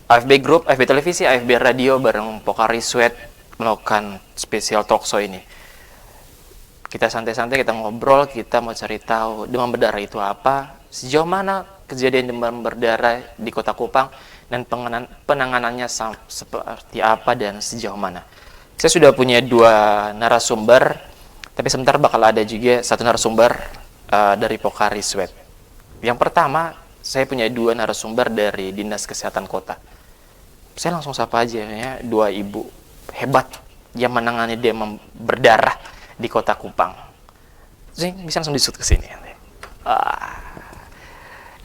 AFB Group, AFB Televisi, AFB Radio bareng Pocari Sweat melakukan spesial talkshow ini. Kita santai-santai, kita ngobrol, kita mau cari tahu demam berdarah itu apa, sejauh mana kejadian demam berdarah di Kota Kupang, dan penanganannya seperti apa dan sejauh mana. Saya sudah punya 2 narasumber, tapi sebentar bakal ada juga 1 narasumber dari Pocari Sweat. Yang pertama, saya punya 2 narasumber dari Dinas Kesehatan Kota. Saya langsung sapa aja ya, 2 ibu hebat yang menangani demam berdarah di Kota Kupang. Zing, bisa langsung disut ke sini.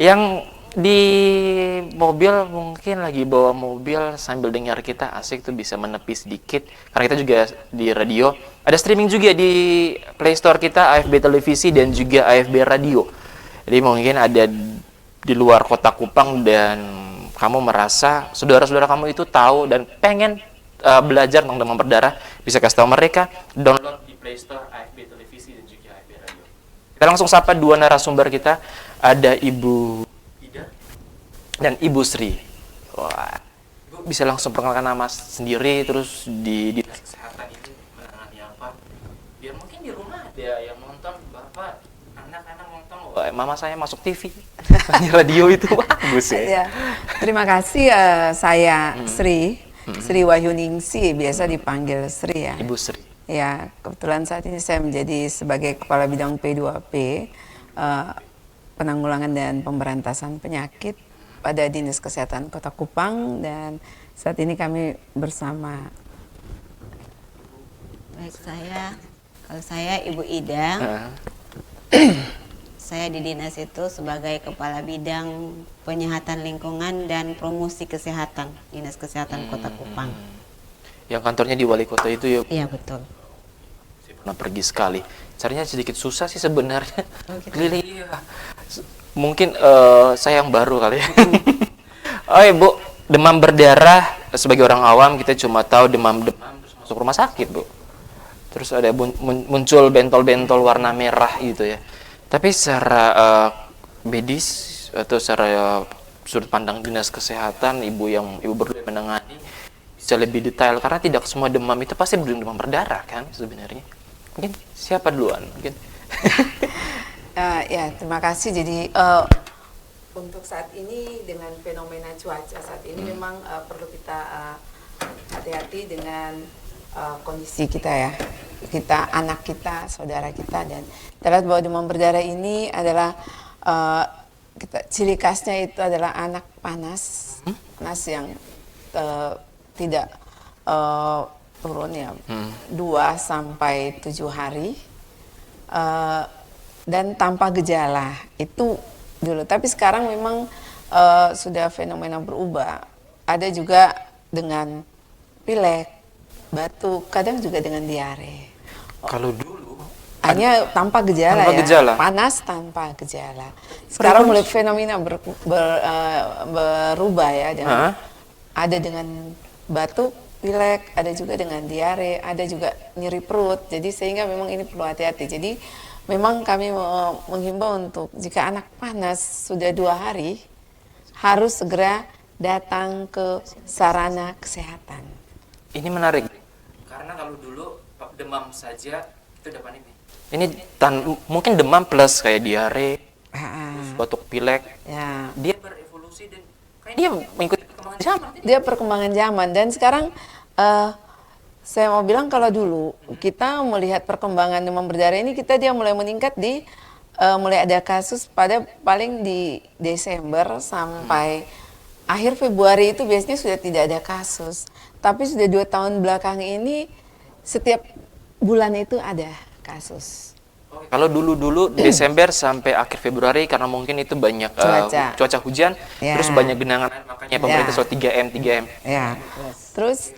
Yang di mobil mungkin lagi bawa mobil sambil dengar kita asik tuh bisa menepi sedikit, karena kita juga di radio. Ada streaming juga di Play Store kita, AFB Televisi dan juga AFB Radio. Jadi mungkin ada di luar Kota Kupang dan kamu merasa saudara-saudara kamu itu tahu dan pengen belajar tentang demam berdarah, bisa kasih tahu mereka, download di Play Store AFB Televisi dan juga AFB Radio. Kita langsung sapa 2 narasumber kita, ada Ibu Ida dan Ibu Sri. Wah, Ibu bisa langsung perkenalkan nama sendiri, terus di Dinas Kesehatan itu menangani apa? Biar mungkin di rumah ada yang nonton, bapak, anak-anak nonton, wah, mama saya masuk TV, di radio itu bagus ya. Terima kasih, saya Sri Wahyuningsi, biasa dipanggil Sri ya. Ibu Sri. Ya, kebetulan saat ini saya menjadi sebagai Kepala Bidang P2P, Penanggulangan dan Pemberantasan Penyakit pada Dinas Kesehatan Kota Kupang, dan saat ini kami bersama. Baik, kalau saya Ibu Ida. Saya di dinas itu sebagai Kepala Bidang Penyihatan Lingkungan dan Promosi Kesehatan Dinas Kesehatan Kota Kupang. Yang kantornya di Wali Kota itu ya? Iya, betul. Saya pernah pergi sekali. Carinya sedikit susah sih sebenarnya. Oh, gitu. Keliling. Mungkin saya yang baru kali ya. Oh Ibu, demam berdarah sebagai orang awam kita cuma tahu demam terus masuk rumah sakit, Bu. Terus ada muncul bentol-bentol warna merah gitu ya. Tapi secara medis atau secara sudut pandang Dinas Kesehatan, Ibu berdua menangani bisa lebih detail, karena tidak semua demam itu pasti demam berdarah kan sebenarnya. Mungkin siapa duluan? Mungkin. Ya, terima kasih. Jadi untuk saat ini dengan fenomena cuaca saat ini memang perlu kita hati-hati dengan kondisi kita ya. Kita, anak kita, saudara kita, dan kita lihat bahwa demam berdarah ini adalah ciri khasnya itu adalah anak panas yang tidak turun ya, 2 sampai 7 hari, dan tanpa gejala itu dulu. Tapi sekarang memang sudah fenomena berubah. Ada juga dengan pilek, batuk, kadang juga dengan diare. Kalau dulu hanya tanpa gejala, panas tanpa gejala. Sekarang mulai fenomena berubah ya, dengan ada dengan batuk, pilek, ada juga dengan diare, ada juga nyeri perut. Jadi sehingga memang ini perlu hati-hati. Jadi memang kami menghimbau untuk jika anak panas sudah 2 hari harus segera datang ke sarana kesehatan. Ini menarik karena kalau dulu demam saja itu udah panik nih. Ini mungkin demam plus kayak diare, terus batuk pilek. Ya. Dia berevolusi dan kayak dia mengikuti perkembangan zaman. Dia perkembangan zaman, dan sekarang saya mau bilang kalau dulu kita melihat perkembangan demam berdarah ini, dia mulai meningkat mulai ada kasus pada paling di Desember sampai akhir Februari itu biasanya sudah tidak ada kasus. Tapi sudah 2 tahun belakang ini setiap bulan itu ada kasus. Kalau dulu Desember sampai akhir Februari karena mungkin itu banyak cuaca hujan, terus banyak genangan, makanya pemerintah selalu 3M. Ya. Terus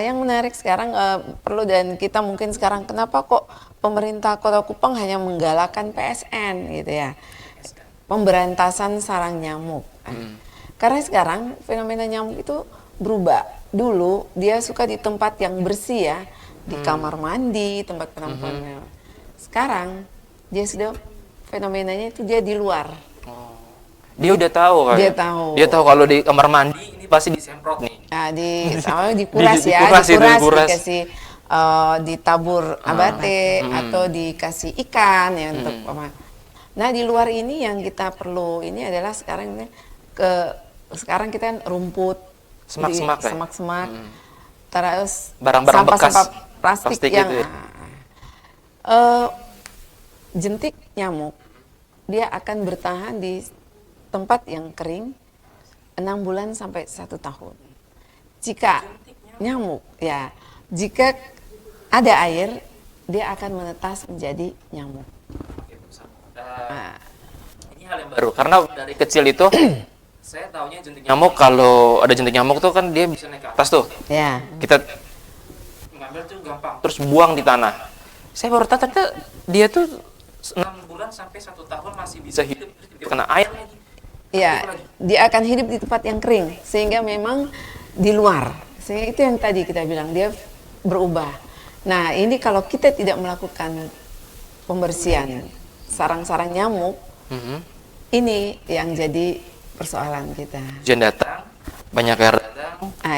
yang menarik sekarang perlu, dan kita mungkin sekarang kenapa kok pemerintah Kota Kupang hanya menggalakkan PSN gitu ya, pemberantasan sarang nyamuk. Karena sekarang fenomena nyamuk itu berubah. Dulu dia suka di tempat yang bersih ya, di kamar mandi, tempat penampungan. Sekarang dia sudah fenomenanya itu dia di luar. Dia udah tahu kan? Dia tahu. Dia tahu kalau di kamar mandi ini pasti disemprot. disemprot nih. Nah, sama dikuras ya, Dikuras itu, dikuras. dikasih ditabur abate atau dikasih ikan ya untuk Nah, di luar ini yang kita perlu ini adalah sekarang sekarang kita kan rumput, Semak-semak ya? semak-semak, terus Barang-barang bekas sampah-sampah plastik yang itu ya? jentik nyamuk dia akan bertahan di tempat yang kering 6 bulan sampai 1 tahun. Jika nyamuk ya, jika ada air dia akan menetas menjadi nyamuk. Ini hal yang baru karena dari kecil itu saya taunya jentik nyamuk, kalau ada jentik nyamuk tuh kan dia bisa naik ke atas tuh. Ya. Kita ngambil tuh gampang, terus buang di tanah. Saya baru tahu ternyata dia tuh 6 bulan sampai 1 tahun masih bisa hidup, terus kena air lagi. Iya, dia akan hidup di tempat yang kering sehingga memang di luar. Sehingga itu yang tadi kita bilang dia berubah. Nah, ini kalau kita tidak melakukan pembersihan sarang-sarang nyamuk, ini yang jadi persoalan kita. Hujan datang, banyak air datang,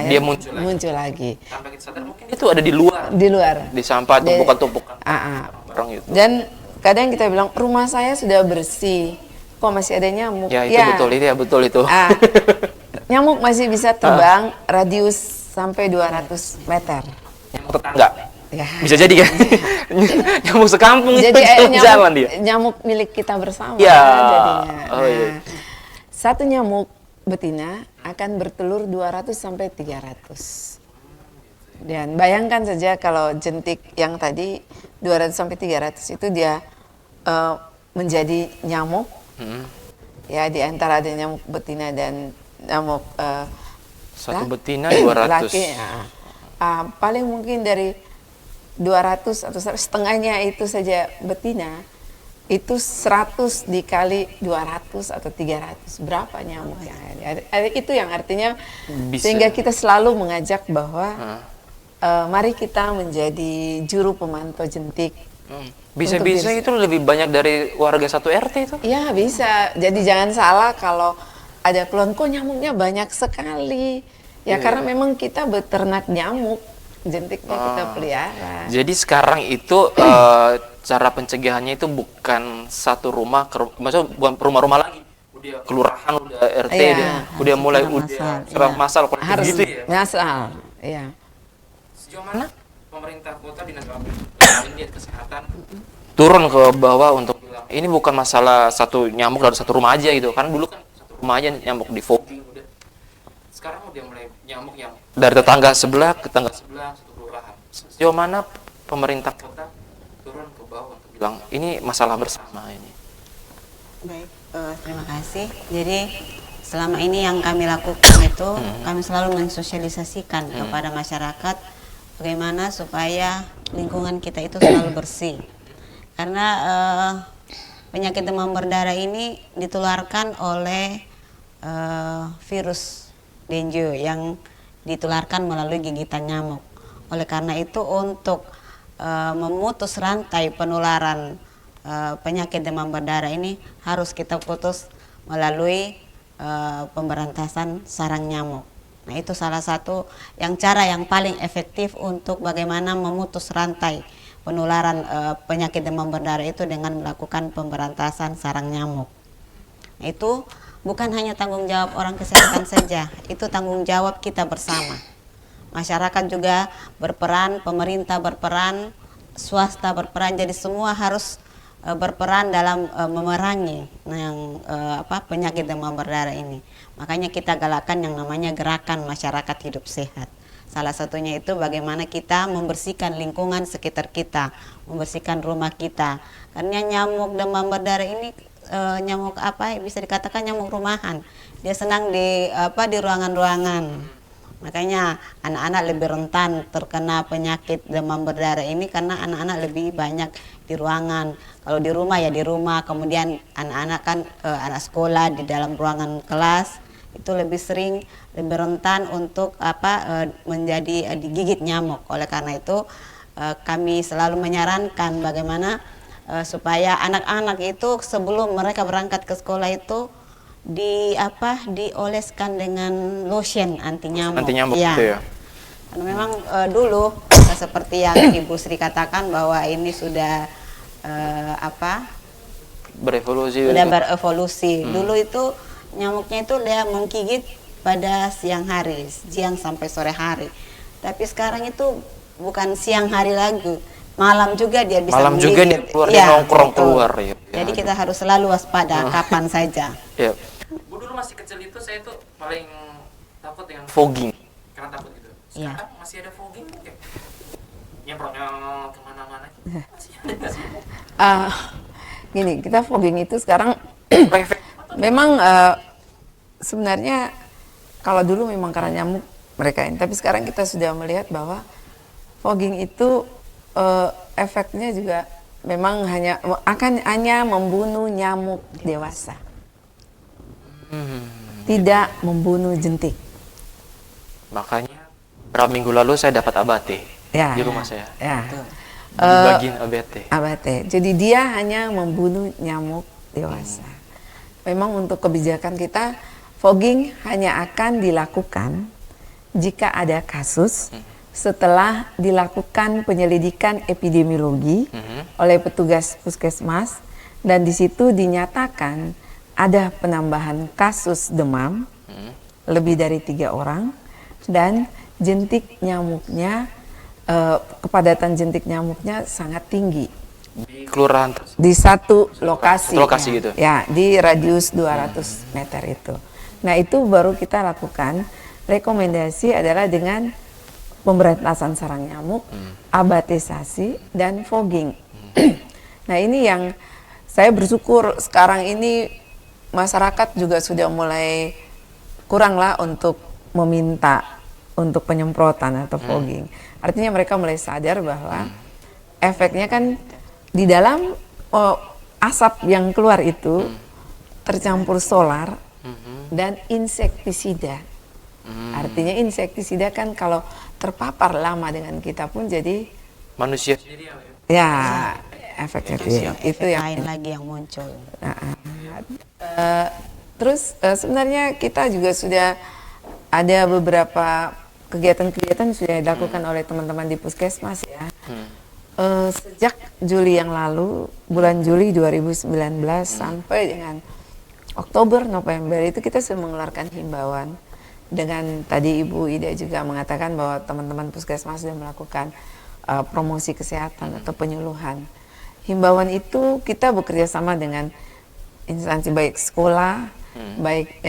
dia muncul lagi. Tanpa kita sadar mungkin itu ada di luar. Di luar. Di sampah, tumpukan-tumpukan barang itu. Dan kadang kita bilang rumah saya sudah bersih, kok masih ada nyamuk? Ya itu betul itu. Nyamuk masih bisa terbang radius sampai 200 meter. Nyamuk tetangga. Ya. Bisa jadi kan? Nyamuk sekampung Jadi itu jalan dia. Nyamuk milik kita bersama Ya. jadinya. Oh, iya. Satu nyamuk betina akan bertelur 200 sampai 300. Dan bayangkan saja kalau jentik yang tadi 200 sampai 300 itu dia menjadi nyamuk. Ya, di antara ada nyamuk betina dan nyamuk satu betina 200. laki. Paling mungkin dari 200 atau setengahnya itu saja betina, itu 100 dikali 200 atau 300, berapa nyamuk yang ada? Itu yang artinya sehingga kita selalu mengajak bahwa mari kita menjadi juru pemantau jentik. Bisa-bisa itu lebih banyak dari warga satu RT itu? Ya bisa, jadi jangan salah kalau ada keluhan kok nyamuknya banyak sekali. Ya karena memang kita beternak nyamuk, jentiknya kita pelihara. Jadi sekarang itu cara pencegahannya itu bukan satu rumah, maksudnya bukan rumah-rumah lagi, udah kelurahan, udah RT, udah mulai serang masal harus gitu ya. Masal, iya. Sejauh mana pemerintah kota dinas kesehatan turun ke bawah untuk bilang ini bukan masalah satu nyamuk dari satu rumah aja gitu, karena dulu kan satu rumah aja nyamuk di fogging udah. Sekarang udah mulai nyamuk yang dari tetangga sebelah ke tetangga sebelah satu kelurahan. Sejauh mana pemerintah kota turun ke bawah untuk bilang ini masalah bersama ini? Baik, terima kasih. Jadi selama ini yang kami lakukan itu kami selalu mensosialisasikan kepada masyarakat bagaimana supaya lingkungan kita itu selalu bersih. Karena penyakit demam berdarah ini ditularkan oleh virus dengue yang ditularkan melalui gigitan nyamuk. Oleh karena itu untuk memutus rantai penularan penyakit demam berdarah ini harus kita putus melalui pemberantasan sarang nyamuk. Nah, itu salah satu cara yang paling efektif untuk bagaimana memutus rantai penularan penyakit demam berdarah itu dengan melakukan pemberantasan sarang nyamuk. Nah, itu bukan hanya tanggung jawab orang kesehatan saja, itu tanggung jawab kita bersama. Masyarakat juga berperan, pemerintah berperan, swasta berperan, jadi semua harus berperan dalam memerangi penyakit demam berdarah ini. Makanya kita galakkan yang namanya gerakan masyarakat hidup sehat. Salah satunya itu bagaimana kita membersihkan lingkungan sekitar kita, membersihkan rumah kita. Karena nyamuk demam berdarah ini nyamuk bisa dikatakan nyamuk rumahan. Dia senang di ruangan-ruangan. Makanya anak-anak lebih rentan terkena penyakit demam berdarah ini karena anak-anak lebih banyak di ruangan. Kalau di rumah ya di rumah, kemudian anak-anak kan anak sekolah di dalam ruangan kelas itu lebih sering, lebih rentan untuk menjadi digigit nyamuk. Oleh karena itu kami selalu menyarankan bagaimana supaya anak-anak itu sebelum mereka berangkat ke sekolah itu dioleskan dengan lotion anti nyamuk. Anti nyamuk Ya. gitu ya. Karena memang dulu seperti yang Ibu Sri katakan bahwa ini sudah Berevolusi. sudah berevolusi. Dulu itu nyamuknya itu dia menggigit pada siang hari, siang sampai sore hari. Tapi sekarang itu bukan siang hari lagi, malam juga dia bisa Malam juga dia menggigit. keluar, Ya, dia nongkrong betul. keluar ya. Jadi kita harus selalu waspada kapan saja. Ya. Bu, dulu masih kecil itu saya tuh paling takut dengan fogging. Karena takut gitu. Iya. Sekarang masih ada fogging kayak nyemprotnya kemana-mana. Masih ada nggak sih? Gini, kita fogging itu sekarang Efek. memang sebenarnya kalau dulu memang karena nyamuk mereka ini, tapi sekarang kita sudah melihat bahwa fogging itu efeknya juga memang hanya membunuh nyamuk dewasa, tidak membunuh jentik. Makanya berapa minggu lalu saya dapat abate Ya, di rumah saya. Ya. Di bagian abate. Abate. Jadi dia hanya membunuh nyamuk dewasa. Memang untuk kebijakan kita, fogging hanya akan dilakukan jika ada kasus setelah dilakukan penyelidikan epidemiologi oleh petugas puskesmas dan di situ dinyatakan ada penambahan kasus demam lebih dari 3 orang dan jentik nyamuknya kepadatan jentik nyamuknya sangat tinggi Di kelurahan di satu lokasi. Lokasi ya. gitu. Ya, di radius 200 meter itu. Nah, itu baru kita lakukan. Rekomendasi adalah dengan pemberantasan sarang nyamuk, abatisasi dan fogging. Nah, ini yang saya bersyukur sekarang ini masyarakat juga sudah mulai kurang lah untuk meminta untuk penyemprotan atau fogging. Artinya mereka mulai sadar bahwa efeknya kan di dalam asap yang keluar itu tercampur solar dan insektisida. Artinya insektisida kan kalau terpapar lama dengan kita pun jadi manusia. ya efeknya itu yang Lain lagi yang muncul. terus sebenarnya kita juga sudah ada beberapa kegiatan-kegiatan sudah dilakukan oleh teman-teman di puskesmas ya. Sejak Juli yang lalu, bulan Juli 2019 sampai dengan Oktober, November itu kita sudah mengeluarkan himbauan dengan tadi Ibu Ida juga mengatakan bahwa teman-teman puskesmas sudah melakukan promosi kesehatan atau penyuluhan. Himbauan itu kita bekerja sama dengan instansi baik sekolah, baik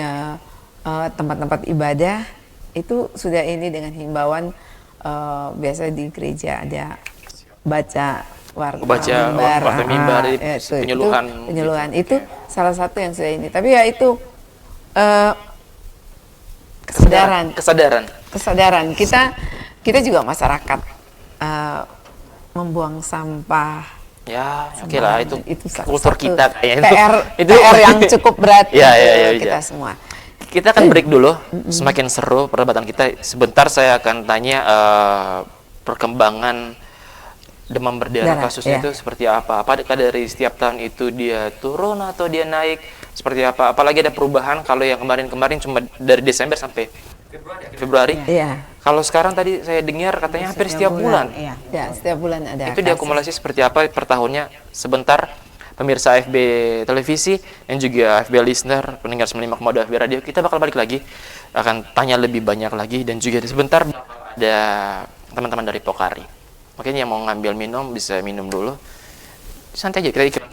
tempat-tempat ibadah, itu sudah ini dengan himbauan biasa di gereja ada baca warta mimbar, penyuluhan itu salah satu yang sudah ini. Tapi ya itu kesadaran kita juga masyarakat membuang sampah. Ya, oke lah itu kultur satu kita kayaknya PR yang cukup berat ya, kita semua. Kita akan break dulu, semakin seru perdebatan kita. Sebentar saya akan tanya perkembangan demam berdarah kasusnya itu seperti apa? Apakah dari setiap tahun itu dia turun atau dia naik? Seperti apa? Apalagi ada perubahan kalau yang kemarin-kemarin cuma dari Desember sampai Februari. Iya. Kalau sekarang tadi saya dengar katanya hampir setiap bulan. Iya. Ya, setiap bulan ada. Itu diakumulasi seperti apa per tahunnya? Sebentar, pemirsa AFB Televisi dan juga AFB Listener, pendengar 95,2 AFB Radio, kita bakal balik lagi, akan tanya lebih banyak lagi, dan juga sebentar ada teman-teman dari Pokari. Mungkin yang mau ngambil minum bisa minum dulu. Santai aja, kita ikut.